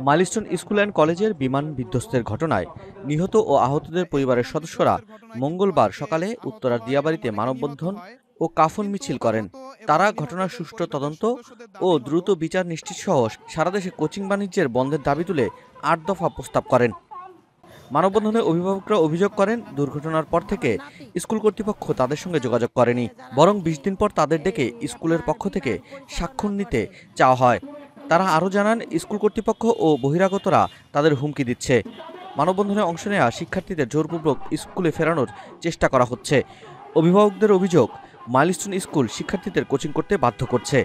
Milestone school and কলেজের বিমান বিধ্বস্তের ঘটনায় নিহত ও আহতদের পরিবারের সদস্যরা মঙ্গলবার সকালে উত্তরার দিয়াবাড়িতে মানববন্ধন ও কাফন মিছিল করেন। তারা ঘটনার সুষ্ঠু তদন্ত ও দ্রুত বিচার নিশ্চিত সহ সারা দেশে কোচিং বাণিজ্যের বন্ধের দাবি তুলে ৮ দফা প্রস্তাব করেন। মানববন্ধনে অভিভাবকরা অভিযোগ করেন, দুর্ঘটনার পর থেকে স্কুল কর্তৃপক্ষ তাদের সঙ্গে যোগাযোগ করেনি, বরং ২০ দিন পর তাদের ডেকে স্কুলের পক্ষ থেকে স্বাক্ষর নিতে চাওয়া হয়। তারা আরও জানান, স্কুল কর্তৃপক্ষ ও বহিরাগতরা তাদের হুমকি দিচ্ছে। মানববন্ধনে অংশ নেওয়া শিক্ষার্থীদের জোরপূর্বক স্কুলে ফেরানোর চেষ্টা করা হচ্ছে। অভিভাবকদের অভিযোগ, মাইলস্টোন স্কুল শিক্ষার্থীদের কোচিং করতে বাধ্য করছে,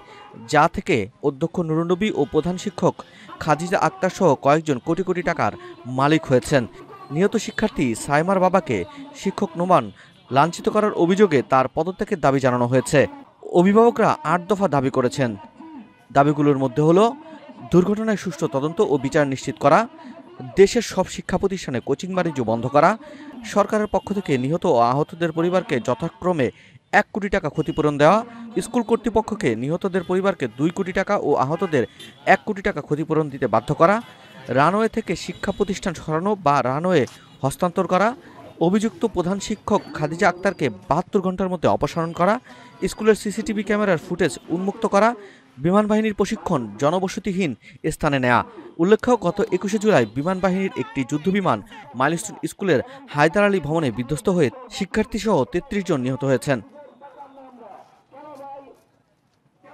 যা থেকে অধ্যক্ষ নুরুন্নবী ও প্রধান শিক্ষক খাদিজা আক্তার সহ কয়েকজন কোটি কোটি টাকার মালিক হয়েছেন। নিহত শিক্ষার্থী সাইমার বাবাকে শিক্ষক নোমান লাঞ্ছিত করার অভিযোগে তার পদত্যাগের দাবি জানানো হয়েছে। অভিভাবকরা ৮ দফা দাবি করেছেন। দাবিগুলোর মধ্যে হলো দুর্ঘটনায় সুষ্ঠু তদন্ত ও বিচার নিশ্চিত করা, দেশের সব শিক্ষা প্রতিষ্ঠানে কোচিং বাণিজ্য বন্ধ করা, সরকারের পক্ষ থেকে নিহত ও আহতদের পরিবারকে যথাক্রমে ১ কোটি টাকা ক্ষতিপূরণ দেওয়া, স্কুল কর্তৃপক্ষকে নিহতদের পরিবারকে ২ কোটি টাকা ও আহতদের ১ কোটি টাকা ক্ষতিপূরণ দিতে বাধ্য করা, রানওয়ে থেকে শিক্ষা প্রতিষ্ঠান সরানো বা রানওয়ে হস্তান্তর করা, অভিযুক্ত প্রধান শিক্ষক খাদিজা আক্তারকে ৭২ ঘন্টার মধ্যে অপসারণ করা, স্কুলের সিসিটিভি ক্যামেরার ফুটেজ উন্মুক্ত করা, বিমান বাহিনীর প্রশিক্ষণ জনবসতিহীন স্থানে নেয়া। উল্লেখ্য, গত ২১শে জুলাই বিমান বাহিনীর একটি যুদ্ধবিমান মাইলস্টোন স্কুলের হায়দার আলী ভবনে বিধ্বস্ত হয়ে শিক্ষার্থীসহ ৩৩ জন নিহত হয়েছেন।